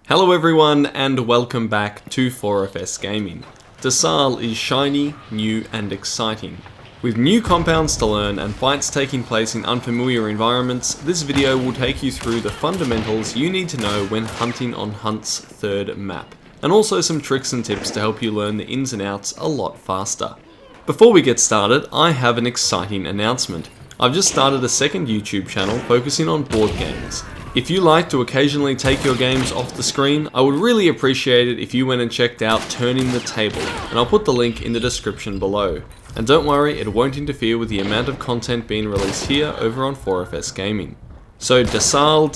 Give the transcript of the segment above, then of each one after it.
Hello everyone and welcome back to 4FS Gaming. DeSalle is shiny, new and exciting. With new compounds to learn and fights taking place in unfamiliar environments, this video will take you through the fundamentals you need to know when hunting on Hunt's third map, and also some tricks and tips to help you learn the ins and outs a lot faster. Before we get started, I have an exciting announcement. I've just started a second YouTube channel focusing on board games. If you like to occasionally take your games off the screen, I would really appreciate it if you went and checked out Turning the Table, and I'll put the link in the description below. And don't worry, it won't interfere with the amount of content being released here over on 4FS Gaming. So DeSalle.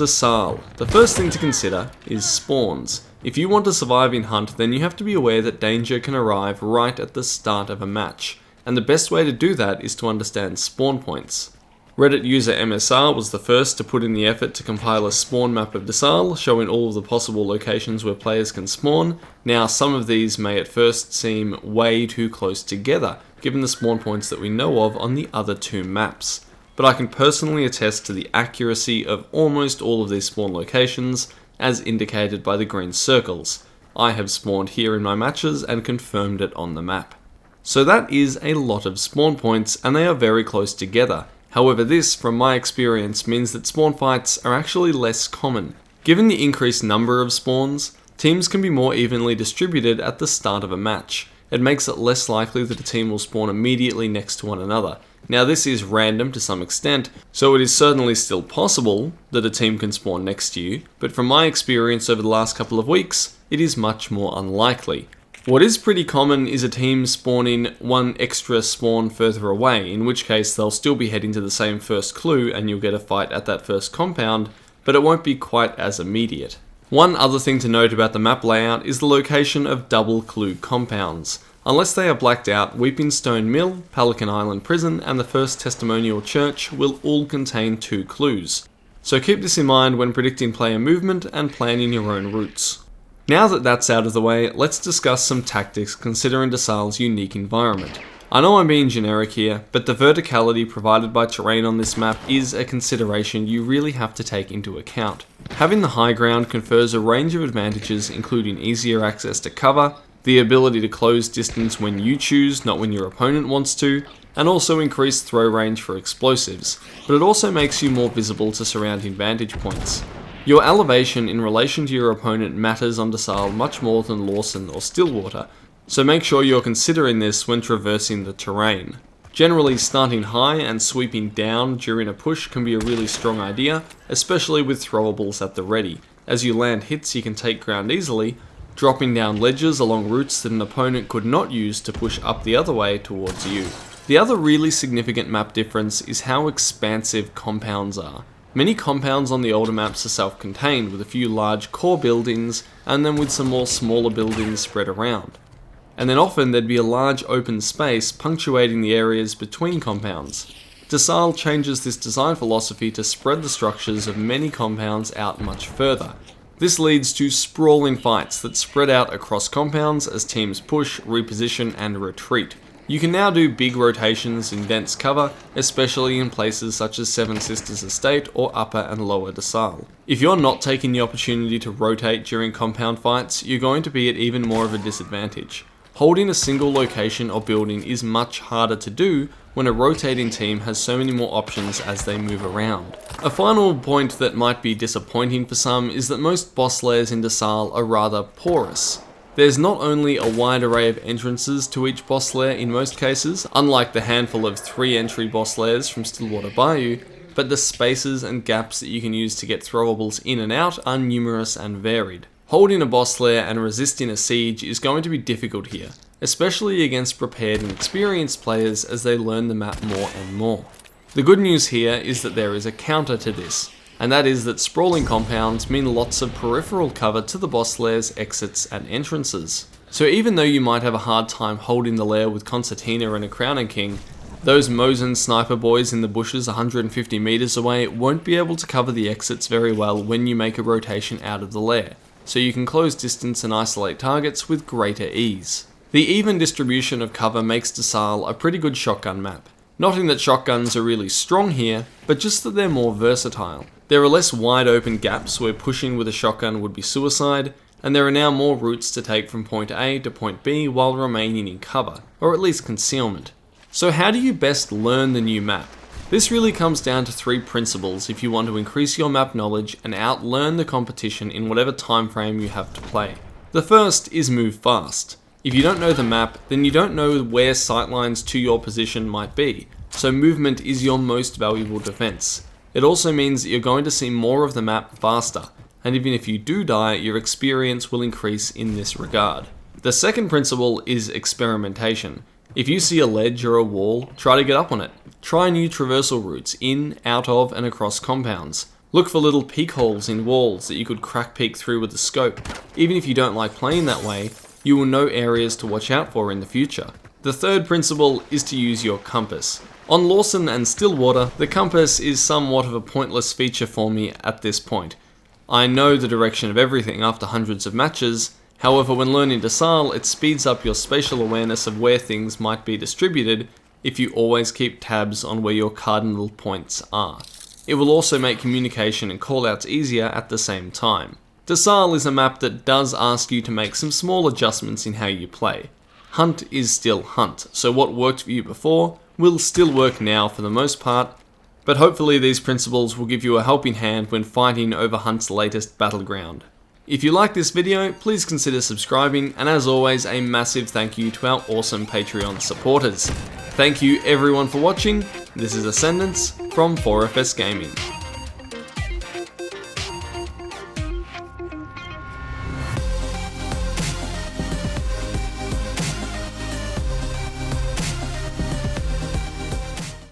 The first thing to consider is spawns. If you want to survive in Hunt, then you have to be aware that danger can arrive right at the start of a match, and the best way to do that is to understand spawn points. Reddit user MSR was the first to put in the effort to compile a spawn map of DeSalle, showing all of the possible locations where players can spawn. Now, some of these may at first seem way too close together, given the spawn points that we know of on the other two maps. But I can personally attest to the accuracy of almost all of these spawn locations, as indicated by the green circles. I have spawned here in my matches and confirmed it on the map. So that is a lot of spawn points, and they are very close together. However, this, from my experience, means that spawn fights are actually less common. Given the increased number of spawns, teams can be more evenly distributed at the start of a match. It makes it less likely that a team will spawn immediately next to one another. Now, this is random to some extent, so it is certainly still possible that a team can spawn next to you, but from my experience over the last couple of weeks, it is much more unlikely. What is pretty common is a team spawning one extra spawn further away, in which case they'll still be heading to the same first clue and you'll get a fight at that first compound, but it won't be quite as immediate. One other thing to note about the map layout is the location of double clue compounds. Unless they are blacked out, Weeping Stone Mill, Pelican Island Prison, and the First Testimonial Church will all contain 2 clues. So keep this in mind when predicting player movement and planning your own routes. Now that that's out of the way, let's discuss some tactics considering DeSalle's unique environment. I know I'm being generic here, but the verticality provided by terrain on this map is a consideration you really have to take into account. Having the high ground confers a range of advantages, including easier access to cover, the ability to close distance when you choose, not when your opponent wants to, and also increased throw range for explosives, but it also makes you more visible to surrounding vantage points. Your elevation in relation to your opponent matters on DeSalle much more than Lawson or Stillwater, so make sure you're considering this when traversing the terrain. Generally, starting high and sweeping down during a push can be a really strong idea, especially with throwables at the ready. As you land hits you can take ground easily, dropping down ledges along routes that an opponent could not use to push up the other way towards you. The other really significant map difference is how expansive compounds are. Many compounds on the older maps are self-contained, with a few large core buildings and then with some more smaller buildings spread around. And then often there'd be a large open space punctuating the areas between compounds. DeSalle changes this design philosophy to spread the structures of many compounds out much further. This leads to sprawling fights that spread out across compounds as teams push, reposition and retreat. You can now do big rotations in dense cover, especially in places such as Seven Sisters Estate or Upper and Lower DeSalle. If you're not taking the opportunity to rotate during compound fights, you're going to be at even more of a disadvantage. Holding a single location or building is much harder to do when a rotating team has so many more options as they move around. A final point that might be disappointing for some is that most boss layers in DeSalle are rather porous. There's not only a wide array of entrances to each boss lair in most cases, unlike the handful of 3 entry boss lairs from Stillwater Bayou, but the spaces and gaps that you can use to get throwables in and out are numerous and varied. Holding a boss lair and resisting a siege is going to be difficult here, especially against prepared and experienced players as they learn the map more and more. The good news here is that there is a counter to this, and that is that sprawling compounds mean lots of peripheral cover to the boss lairs, exits and entrances. So even though you might have a hard time holding the lair with Concertina and a Crowning King, those Mosin sniper boys in the bushes 150 meters away won't be able to cover the exits very well when you make a rotation out of the lair, so you can close distance and isolate targets with greater ease. The even distribution of cover makes DeSalle a pretty good shotgun map. Noting that shotguns are really strong here, but just that they're more versatile. There are less wide open gaps where pushing with a shotgun would be suicide, and there are now more routes to take from point A to point B while remaining in cover, or at least concealment. So how do you best learn the new map? This really comes down to 3 principles if you want to increase your map knowledge and outlearn the competition in whatever time frame you have to play. The first is move fast. If you don't know the map, then you don't know where sightlines to your position might be, so movement is your most valuable defense. It also means that you're going to see more of the map faster, and even if you do die, your experience will increase in this regard. The second principle is experimentation. If you see a ledge or a wall, try to get up on it. Try new traversal routes in, out of, and across compounds. Look for little peek holes in walls that you could crack peek through with a scope. Even if you don't like playing that way, you will know areas to watch out for in the future. The third principle is to use your compass. On Lawson and Stillwater, the compass is somewhat of a pointless feature for me at this point. I know the direction of everything after hundreds of matches, however when learning DeSalle it speeds up your spatial awareness of where things might be distributed if you always keep tabs on where your cardinal points are. It will also make communication and callouts easier at the same time. DeSalle is a map that does ask you to make some small adjustments in how you play. Hunt is still Hunt, so what worked for you before will still work now for the most part, but hopefully these principles will give you a helping hand when fighting over Hunt's latest battleground. If you like this video, please consider subscribing, and as always, a massive thank you to our awesome Patreon supporters. Thank you everyone for watching. This is Ascendance from 4FS Gaming.